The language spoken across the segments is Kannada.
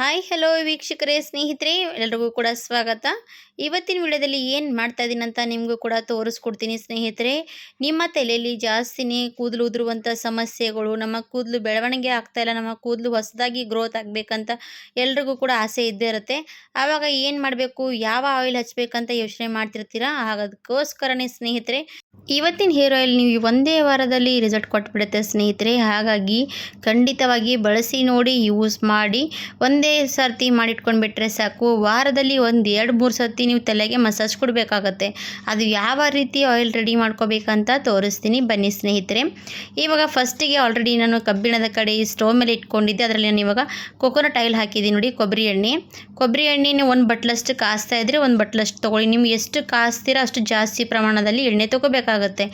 ಹಾಯ್ ಹಲೋ ವೀಕ್ಷಕರೇ ಸ್ನೇಹಿತರೆ ಎಲ್ಲರಿಗೂ ಕೂಡ ಸ್ವಾಗತ. ಇವತ್ತಿನ ವಿಡಿಯೋದಲ್ಲಿ ಏನು ಮಾಡ್ತಾ ಇದ್ದೀನಿ ಅಂತ ನಿಮಗೂ ಕೂಡ ತೋರಿಸ್ಕೊಡ್ತೀನಿ ಸ್ನೇಹಿತರೆ. ನಿಮ್ಮ ತಲೆಯಲ್ಲಿ ಜಾಸ್ತಿನೇ ಕೂದಲು ಉದುರುವಂಥ ಸಮಸ್ಯೆಗಳು, ನಮ್ಮ ಕೂದಲು ಬೆಳವಣಿಗೆ ಆಗ್ತಾಯಿಲ್ಲ, ನಮ್ಮ ಕೂದಲು ಹೊಸದಾಗಿ ಗ್ರೋತ್ ಆಗಬೇಕಂತ ಎಲ್ರಿಗೂ ಕೂಡ ಆಸೆ ಇದ್ದೇ ಇರುತ್ತೆ. ಆವಾಗ ಏನು ಮಾಡಬೇಕು, ಯಾವ ಆಯಿಲ್ ಹಚ್ಚಬೇಕಂತ ಯೋಚನೆ ಮಾಡ್ತಿರ್ತೀರಾ. ಅದಕ್ಕೋಸ್ಕರನೇ ಸ್ನೇಹಿತರೆ ಇವತ್ತಿನ ಹೇರ್ ಆಯಿಲ್ ನೀವು ಒಂದೇ ವಾರದಲ್ಲಿ ರಿಸಲ್ಟ್ ಕೊಟ್ಬಿಡುತ್ತೆ ಸ್ನೇಹಿತರೆ. ಹಾಗಾಗಿ ಖಂಡಿತವಾಗಿ ಬಳಸಿ ನೋಡಿ, ಯೂಸ್ ಮಾಡಿ. ಒಂದೇ ಸರ್ತಿ ಮಾಡಿಟ್ಕೊಂಡ್ಬಿಟ್ರೆ ಸಾಕು. ವಾರದಲ್ಲಿ ಒಂದು 2-3 ಸರ್ತಿ ನೀವು ತಲೆಗೆ ಮಸಾಜ್ ಕೊಡಬೇಕಾಗತ್ತೆ. ಅದು ಯಾವ ರೀತಿ ಆಯಿಲ್ ರೆಡಿ ಮಾಡ್ಕೋಬೇಕಂತ ತೋರಿಸ್ತೀನಿ, ಬನ್ನಿ ಸ್ನೇಹಿತರೆ. ಇವಾಗ ಫಸ್ಟಿಗೆ ಆಲ್ರೆಡಿ ನಾನು ಕಬ್ಬಿಣದ ಕಡೆ ಸ್ಟೋವ್ ಮೇಲೆ ಇಟ್ಕೊಂಡಿದ್ದೆ. ಅದರಲ್ಲಿ ನಾನು ಇವಾಗ ಕೊಕೊನಟ್ ಆಯಿಲ್ ಹಾಕಿದ್ದೀನಿ ನೋಡಿ, ಕೊಬ್ಬರಿ ಎಣ್ಣೆನ 1 ಬಟ್ಲಷ್ಟು ಕಾಸ್ತಾ ಇದ್ದರೆ 1 ಬಟ್ಲಷ್ಟು ತೊಗೊಳ್ಳಿ. ನಿಮ್ಗೆ ಎಷ್ಟು ಕಾಸ್ತೀರಾ ಅಷ್ಟು ಜಾಸ್ತಿ ಪ್ರಮಾಣದಲ್ಲಿ ಎಣ್ಣೆ ತೊಗೋಬೇಕಾಗತ್ತೆ.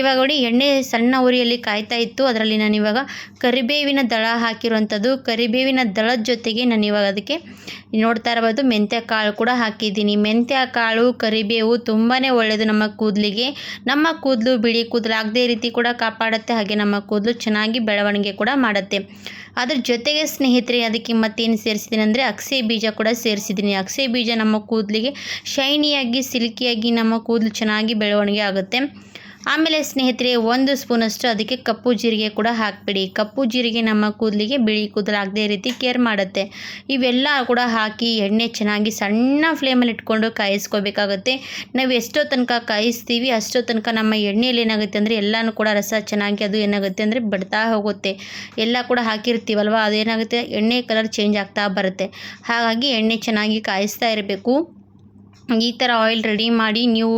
ಇವಾಗ ನೋಡಿ, ಎಣ್ಣೆ ಸಣ್ಣ ಉರಿಯಲ್ಲಿ ಕಾಯ್ತಾ ಇತ್ತು. ಅದರಲ್ಲಿ ನಾನು ಇವಾಗ ಕರಿಬೇವಿನ ದಳ ಹಾಕಿರುವಂಥದ್ದು. ಕರಿಬೇವಿನ ದಳದ ಜೊತೆಗೆ ನಾನು ಇವಾಗ ಅದಕ್ಕೆ ನೋಡ್ತಾ ಇರಬಹುದು ಮೆಂತ್ಯ ಕಾಳು ಕೂಡ ಹಾಕಿದ್ದೀನಿ. ಮೆಂತ್ಯ ಕಾಳು, ಕರಿಬೇವು ತುಂಬಾ ಒಳ್ಳೆಯದು ನಮ್ಮ ಕೂದಲಿಗೆ. ನಮ್ಮ ಕೂದಲು ಬಿಳಿ ಕೂದಲು ಆಗದೇ ರೀತಿ ಕೂಡ ಕಾಪಾಡುತ್ತೆ. ಹಾಗೆ ನಮ್ಮ ಕೂದಲು ಚೆನ್ನಾಗಿ ಬೆಳವಣಿಗೆ ಕೂಡ ಮಾಡುತ್ತೆ. ಅದ್ರ ಜೊತೆಗೆ ಸ್ನೇಹಿತರೆ ಅದಕ್ಕೆ ಮತ್ತೇನು ಸೇರಿಸಿದ್ದೀನಿ ಅಂದರೆ ಅಗಸೆ ಬೀಜ ಕೂಡ ಸೇರಿಸಿದ್ದೀನಿ. ಅಗಸೆ ಬೀಜ ನಮ್ಮ ಕೂದಲಿಗೆ ಶೈನಿಯಾಗಿ, ಸಿಲ್ಕಿಯಾಗಿ ನಮ್ಮ ಕೂದಲು ಚೆನ್ನಾಗಿ ಬೆಳವಣಿಗೆ ಆಗುತ್ತೆ. ಆಮೇಲೆ ಸ್ನೇಹಿತರೆ 1 ಸ್ಪೂನಷ್ಟು ಅದಕ್ಕೆ ಕಪ್ಪು ಜೀರಿಗೆ ಕೂಡ ಹಾಕಿಬಿಡಿ. ಕಪ್ಪು ಜೀರಿಗೆ ನಮ್ಮ ಕೂದಲಿಗೆ ಬಿಳಿ ಕೂದಲು ಆಗದೇ ರೀತಿ ಕೇರ್ ಮಾಡುತ್ತೆ. ಇವೆಲ್ಲ ಕೂಡ ಹಾಕಿ ಎಣ್ಣೆ ಚೆನ್ನಾಗಿ ಸಣ್ಣ ಫ್ಲೇಮಲ್ಲಿ ಇಟ್ಕೊಂಡು ಕಾಯಿಸ್ಕೋಬೇಕಾಗುತ್ತೆ. ನಾವು ಎಷ್ಟೋ ತನಕ ಕಾಯಿಸ್ತೀವಿ ಅಷ್ಟೋ ತನಕ ನಮ್ಮ ಎಣ್ಣೆಯಲ್ಲಿ ಏನಾಗುತ್ತೆ ಅಂದರೆ ಎಲ್ಲನೂ ಕೂಡ ರಸ ಚೆನ್ನಾಗಿ ಅದು ಏನಾಗುತ್ತೆ ಅಂದರೆ ಬಿಡ್ತಾ ಹೋಗುತ್ತೆ. ಎಲ್ಲ ಕೂಡ ಹಾಕಿರ್ತೀವಲ್ವ, ಅದೇನಾಗುತ್ತೆ ಎಣ್ಣೆ ಕಲರ್ ಚೇಂಜ್ ಆಗ್ತಾ ಬರುತ್ತೆ. ಹಾಗಾಗಿ ಎಣ್ಣೆ ಚೆನ್ನಾಗಿ ಕಾಯಿಸ್ತಾ ಇರಬೇಕು. ಈ ಥರ ಆಯಿಲ್ ರೆಡಿ ಮಾಡಿ ನೀವು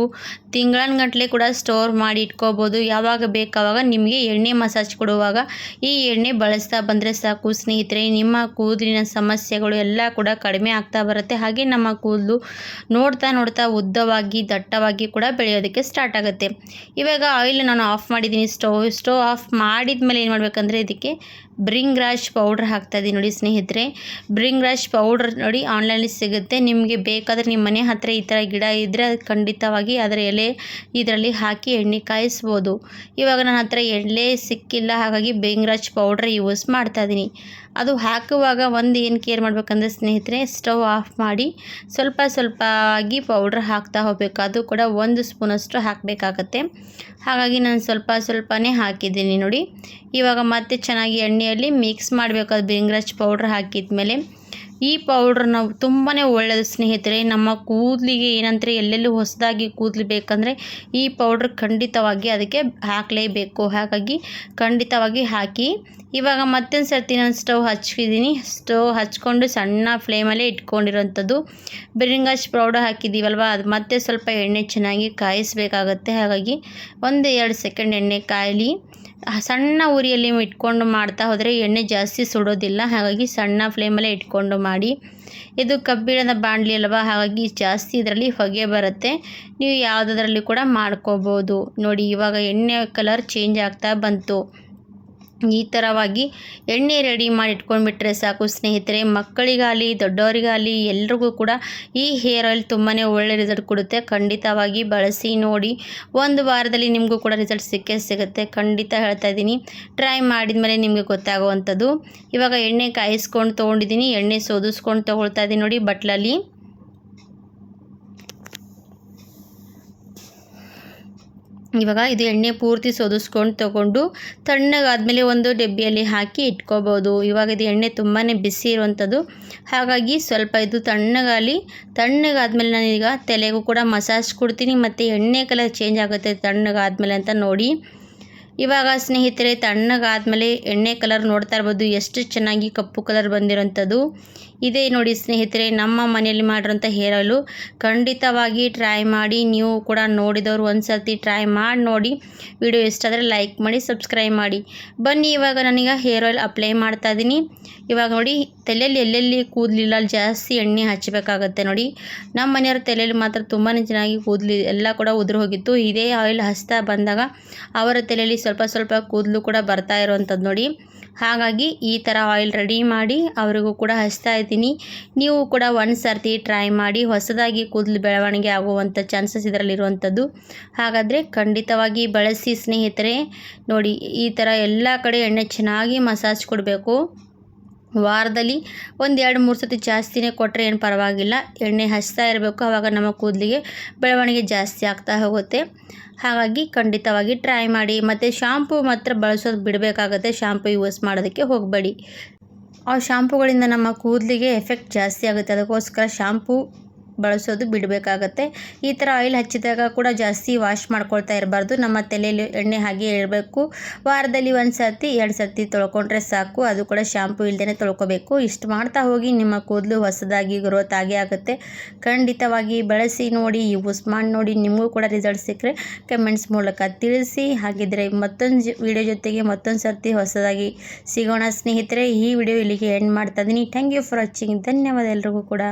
ತಿಂಗಳನ್ಗಟ್ಟಲೆ ಕೂಡ ಸ್ಟೋರ್ ಮಾಡಿ ಇಟ್ಕೋಬೋದು. ಯಾವಾಗ ಬೇಕಾವಾಗ ನಿಮಗೆ ಎಣ್ಣೆ ಮಸಾಜ್ ಕೊಡುವಾಗ ಈ ಎಣ್ಣೆ ಬಳಸ್ತಾ ಬಂದರೆ ಸಾಕು ಸ್ನೇಹಿತರೆ. ನಿಮ್ಮ ಕೂದಲಿನ ಸಮಸ್ಯೆಗಳು ಎಲ್ಲ ಕೂಡ ಕಡಿಮೆ ಆಗ್ತಾ ಬರುತ್ತೆ. ಹಾಗೆ ನಮ್ಮ ಕೂದಲು ನೋಡ್ತಾ ನೋಡ್ತಾ ಉದ್ದವಾಗಿ, ದಟ್ಟವಾಗಿ ಕೂಡ ಬೆಳೆಯೋದಕ್ಕೆ ಸ್ಟಾರ್ಟ್ ಆಗುತ್ತೆ. ಇವಾಗ ಆಯಿಲ್ ನಾನು ಆಫ್ ಮಾಡಿದ್ದೀನಿ. ಸ್ಟೋವ್ ಆಫ್ ಮಾಡಿದ ಮೇಲೆ ಏನು ಮಾಡಬೇಕಂದ್ರೆ ಇದಕ್ಕೆ ಬ್ರಿಂಗ್ರಾಜ್ ಪೌಡ್ರ್ ಹಾಕ್ತಾಯಿದ್ದೀನಿ ನೋಡಿ ಸ್ನೇಹಿತರೆ. ಬ್ರಿಂಗ್ರಾಜ್ ಪೌಡ್ರ್ ನೋಡಿ ಆನ್ಲೈನಲ್ಲಿ ಸಿಗುತ್ತೆ. ನಿಮಗೆ ಬೇಕಾದರೆ ನಿಮ್ಮ ಮನೆ ಹತ್ತಿರ ಈ ಥರ ಗಿಡ ಇದ್ದರೆ ಅದು ಖಂಡಿತವಾಗಿ ಅದರ ಎಲೆ ಇದರಲ್ಲಿ ಹಾಕಿ ಎಣ್ಣೆ ಕಾಯಿಸ್ಬೋದು. ಇವಾಗ ನನ್ನ ಹತ್ರ ಎಲೆ ಸಿಕ್ಕಿಲ್ಲ, ಹಾಗಾಗಿ ಬ್ರಿಂಗ್ರಾಜ್ ಪೌಡ್ರ್ ಯೂಸ್ ಮಾಡ್ತಾಯಿದ್ದೀನಿ. ಅದು ಹಾಕುವಾಗ ಒಂದು ಏನು ಕೇರ್ ಮಾಡಬೇಕಂದ್ರೆ ಸ್ನೇಹಿತರೆ, ಸ್ಟವ್ ಆಫ್ ಮಾಡಿ ಸ್ವಲ್ಪ ಆಗಿ ಪೌಡ್ರ್ ಹಾಕ್ತಾ ಹೋಗಬೇಕು. ಅದು ಕೂಡ 1 ಸ್ಪೂನಷ್ಟು ಹಾಕಬೇಕಾಗತ್ತೆ. ಹಾಗಾಗಿ ನಾನು ಸ್ವಲ್ಪನೇ ಹಾಕಿದ್ದೀನಿ ನೋಡಿ. ಇವಾಗ ಮತ್ತೆ ಚೆನ್ನಾಗಿ ಎಣ್ಣೆಯಲ್ಲಿ ಮಿಕ್ಸ್ ಮಾಡಬೇಕು. ಅದು ಬ್ರಿಂಗ್ರಾಜ್ ಪೌಡ್ರ್ ಹಾಕಿದ ಮೇಲೆ ಈ ಪೌಡ್ರ್ ನಾವು ತುಂಬಾ ಒಳ್ಳೆಯದು ಸ್ನೇಹಿತರೆ. ನಮ್ಮ ಕೂದಲಿಗೆ ಏನಂದರೆ ಎಲ್ಲೆಲ್ಲೂ ಹೊಸದಾಗಿ ಕೂದಲು ಬೇಕಂದರೆ ಈ ಪೌಡ್ರ್ ಖಂಡಿತವಾಗಿ ಅದಕ್ಕೆ ಹಾಕಲೇಬೇಕು. ಹಾಗಾಗಿ ಖಂಡಿತವಾಗಿ ಹಾಕಿ. ಇವಾಗ ಮತ್ತೊಂದು ಸರ್ತಿ ನಾನು ಸ್ಟವ್ ಹಚ್ಚಿದ್ದೀನಿ. ಸ್ಟವ್ ಹಚ್ಕೊಂಡು ಸಣ್ಣ ಫ್ಲೇಮಲ್ಲೇ ಇಟ್ಕೊಂಡಿರೋಂಥದ್ದು ಬ್ರಿಂಗ್ರಾಜ್ ಪೌಡರ್ ಹಾಕಿದ್ದೀವಲ್ವ, ಅದು ಮತ್ತೆ ಸ್ವಲ್ಪ ಎಣ್ಣೆ ಚೆನ್ನಾಗಿ ಕಾಯಿಸಬೇಕಾಗತ್ತೆ. ಹಾಗಾಗಿ 1-2 ಸೆಕೆಂಡ್ ಎಣ್ಣೆ ಕಾಯಲಿ. ಸಣ್ಣ ಉರಿಯಲ್ಲಿ ಇಟ್ಕೊಂಡು ಮಾಡ್ತಾ ಹೋದರೆ ಎಣ್ಣೆ ಜಾಸ್ತಿ ಸುಡೋದಿಲ್ಲ. ಹಾಗಾಗಿ ಸಣ್ಣ ಫ್ಲೇಮಲ್ಲೇ ಇಟ್ಕೊಂಡು ಮಾಡಿ. ಇದು ಕಬ್ಬಿಣದ ಬಾಣಲಿ ಅಲ್ವಾ, ಹಾಗಾಗಿ ಜಾಸ್ತಿ ಇದರಲ್ಲಿ ಹೊಗೆ ಬರುತ್ತೆ. ನೀವು ಯಾವುದರಲ್ಲಿ ಕೂಡ ಮಾಡ್ಕೋಬೋದು ನೋಡಿ. ಇವಾಗ ಎಣ್ಣೆ ಕಲರ್ ಚೇಂಜ್ ಆಗ್ತಾ ಬಂತು. ಈ ಥರವಾಗಿ ಎಣ್ಣೆ ರೆಡಿ ಮಾಡಿ ಇಟ್ಕೊಂಡ್ಬಿಟ್ರೆ ಸಾಕು ಸ್ನೇಹಿತರೆ. ಮಕ್ಕಳಿಗಾಗಲಿ ದೊಡ್ಡವರಿಗಾಗಲಿ ಎಲ್ರಿಗೂ ಕೂಡ ಈ ಹೇರ್ ಆಯಿಲ್ ತುಂಬಾ ಒಳ್ಳೆ ರಿಸಲ್ಟ್ ಕೊಡುತ್ತೆ. ಖಂಡಿತವಾಗಿ ಬಳಸಿ ನೋಡಿ. 1 ವಾರದಲ್ಲಿ ನಿಮಗೂ ಕೂಡ ರಿಸಲ್ಟ್ ಸಿಕ್ಕೇ ಸಿಗುತ್ತೆ, ಖಂಡಿತ ಹೇಳ್ತಾ ಇದ್ದೀನಿ. ಟ್ರೈ ಮಾಡಿದ ಮೇಲೆ ನಿಮಗೆ ಗೊತ್ತಾಗುವಂಥದ್ದು. ಇವಾಗ ಎಣ್ಣೆ ಕಾಯಿಸ್ಕೊಂಡು ತೊಗೊಂಡಿದ್ದೀನಿ. ಎಣ್ಣೆ ಸೋದಿಸ್ಕೊಂಡು ತೊಗೊಳ್ತಾ ಇದ್ದೀನಿ ನೋಡಿ ಬಟ್ಲಲ್ಲಿ. ಇವಾಗ ಇದು ಎಣ್ಣೆ ಪೂರ್ತಿ ಸೋದಿಸ್ಕೊಂಡು ತೊಗೊಂಡು ತಣ್ಣಗಾದ್ಮೇಲೆ ಒಂದು ಡಬ್ಬಿಯಲ್ಲಿ ಹಾಕಿ ಇಟ್ಕೋಬೋದು. ಇವಾಗ ಇದು ಎಣ್ಣೆ ತುಂಬಾ ಬಿಸಿ ಇರುವಂಥದ್ದು. ಹಾಗಾಗಿ ಸ್ವಲ್ಪ ಇದು ತಣ್ಣಗಾದ್ಮೇಲೆ ನಾನೀಗ ತಲೆಗೂ ಕೂಡ ಮಸಾಜ್ ಕೊಡ್ತೀನಿ. ಮತ್ತು ಎಣ್ಣೆ ಕಲರ್ ಚೇಂಜ್ ಆಗುತ್ತೆ ತಣ್ಣಗಾದ್ಮೇಲೆ ಅಂತ ನೋಡಿ. ಇವಾಗ ಸ್ನೇಹಿತರೆ ತಣ್ಣಗಾದ್ಮೇಲೆ ಎಣ್ಣೆ ಕಲರ್ ನೋಡ್ತಾ ಇರ್ಬೋದು ಎಷ್ಟು ಚೆನ್ನಾಗಿ ಕಪ್ಪು ಕಲರ್ ಬಂದಿರೋಂಥದ್ದು. ಇದೇ ನೋಡಿ ಸ್ನೇಹಿತರೆ ನಮ್ಮ ಮನೆಯಲ್ಲಿ ಮಾಡಿರೋಂಥ ಹೇರ್ ಆಯಿಲು. ಖಂಡಿತವಾಗಿ ಟ್ರೈ ಮಾಡಿ. ನೀವು ಕೂಡ ನೋಡಿದವರು ಒಂದು ಸರ್ತಿ ಟ್ರೈ ಮಾಡಿ ನೋಡಿ. ವಿಡಿಯೋ ಇಷ್ಟ ಆದರೆ ಲೈಕ್ ಮಾಡಿ, ಸಬ್ಸ್ಕ್ರೈಬ್ ಮಾಡಿ. ಬನ್ನಿ ಇವಾಗ ನಾನೀಗ ಹೇರ್ ಆಯಿಲ್ ಅಪ್ಲೈ ಮಾಡ್ತಾ ಇದ್ದೀನಿ. ಇವಾಗ ನೋಡಿ ತಲೆಯಲ್ಲಿ ಎಲ್ಲೆಲ್ಲಿ ಕೂದಲಿಲ್ಲ ಅಲ್ಲಿ ಜಾಸ್ತಿ ಎಣ್ಣೆ ಹಚ್ಚಬೇಕಾಗತ್ತೆ ನೋಡಿ. ನಮ್ಮ ಮನೆಯವ್ರ ತಲೆಯಲ್ಲಿ ಮಾತ್ರ ತುಂಬಾ ಚೆನ್ನಾಗಿ ಕೂದಲು ಎಲ್ಲ ಕೂಡ ಉದುರು ಹೋಗಿತ್ತು. ಇದೇ ಆಯಿಲ್ ಹಚ್ತಾ ಬಂದಾಗ ಅವರ ತಲೆಯಲ್ಲಿ ಸ್ವಲ್ಪ ಕೂದಲು ಕೂಡ ಬರ್ತಾ ಇರೋವಂಥದ್ದು ನೋಡಿ. ಹಾಗಾಗಿ ಈ ಥರ ಆಯಿಲ್ ರೆಡಿ ಮಾಡಿ ಅವರಿಗೂ ಕೂಡ ಹಚ್ತಾ ಇದ್ದೀನಿ. ನೀವು ಕೂಡ ಒಂದು ಸರ್ತಿ ಟ್ರೈ ಮಾಡಿ. ಹೊಸದಾಗಿ ಕೂದಲು ಬೆಳವಣಿಗೆ ಆಗುವಂಥ ಚಾನ್ಸಸ್ ಇದರಲ್ಲಿರುವಂಥದ್ದು. ಹಾಗಾದರೆ ಖಂಡಿತವಾಗಿ ಬಳಸಿ ಸ್ನೇಹಿತರೆ. ನೋಡಿ ಈ ಥರ ಎಲ್ಲ ಕಡೆ ಎಣ್ಣೆ ಚೆನ್ನಾಗಿ ಮಸಾಜ್ ಕೊಡಬೇಕು. ವಾರದಲ್ಲಿ ಒಂದು 2-3 ಸತಿ ಜಾಸ್ತಿನೇ ಕೊಟ್ಟರೆ ಏನು ಪರವಾಗಿಲ್ಲ. ಎಣ್ಣೆ ಹಚ್ತಾ ಇರಬೇಕು, ಆವಾಗ ನಮ್ಮ ಕೂದಲಿಗೆ ಬೆಳವಣಿಗೆ ಜಾಸ್ತಿ ಆಗ್ತಾ ಹೋಗುತ್ತೆ. ಹಾಗಾಗಿ ಖಂಡಿತವಾಗಿ ಟ್ರೈ ಮಾಡಿ. ಮತ್ತು ಶಾಂಪೂ ಮಾತ್ರ ಬಳಸೋದು ಬಿಡಬೇಕಾಗತ್ತೆ. ಶಾಂಪೂ ಯೂಸ್ ಮಾಡೋದಕ್ಕೆ ಹೋಗಬೇಡಿ. ಆ ಶಾಂಪೂಗಳಿಂದ ನಮ್ಮ ಕೂದಲಿಗೆ ಎಫೆಕ್ಟ್ ಜಾಸ್ತಿ ಆಗುತ್ತೆ. ಅದಕ್ಕೋಸ್ಕರ ಶಾಂಪೂ ಬಳಸೋದು ಬಿಡಬೇಕಾಗತ್ತೆ. ಈ ಥರ ಆಯಿಲ್ ಹಚ್ಚಿದಾಗ ಕೂಡ ಜಾಸ್ತಿ ವಾಶ್ ಮಾಡ್ಕೊಳ್ತಾ ಇರಬಾರ್ದು. ನಮ್ಮ ತಲೆಯಲ್ಲಿ ಎಣ್ಣೆ ಹಾಗೆ ಇರಬೇಕು. ವಾರದಲ್ಲಿ 1 ಸರ್ತಿ 2 ಸರ್ತಿ ತೊಳ್ಕೊಂಡ್ರೆ ಸಾಕು. ಅದು ಕೂಡ ಶಾಂಪೂ ಇಲ್ಲದೇ ತೊಳ್ಕೊಬೇಕು. ಇಷ್ಟು ಮಾಡ್ತಾ ಹೋಗಿ ನಿಮ್ಮ ಕೂದಲು ಹೊಸದಾಗಿ ಗ್ರೋತ್ ಆಗೇ ಆಗುತ್ತೆ. ಖಂಡಿತವಾಗಿ ಬಳಸಿ ನೋಡಿ, ಯೂಸ್ ಮಾಡಿ ನೋಡಿ. ನಿಮಗೂ ಕೂಡ ರಿಸಲ್ಟ್ ಸಿಕ್ಕರೆ ಕಮೆಂಟ್ಸ್ ಮೂಲಕ ತಿಳಿಸಿ. ಹಾಗಿದ್ದರೆ ಮತ್ತೊಂದು ವಿಡಿಯೋ ಜೊತೆಗೆ ಮತ್ತೊಂದು ಸರ್ತಿ ಹೊಸದಾಗಿ ಸಿಗೋಣ ಸ್ನೇಹಿತರೆ. ಈ ವಿಡಿಯೋ ಇಲ್ಲಿಗೆ ಎಂಡ್ ಮಾಡ್ತಾ ಇದ್ದೀನಿ. Thank you for watching. ಧನ್ಯವಾದ ಎಲ್ರಿಗೂ ಕೂಡ.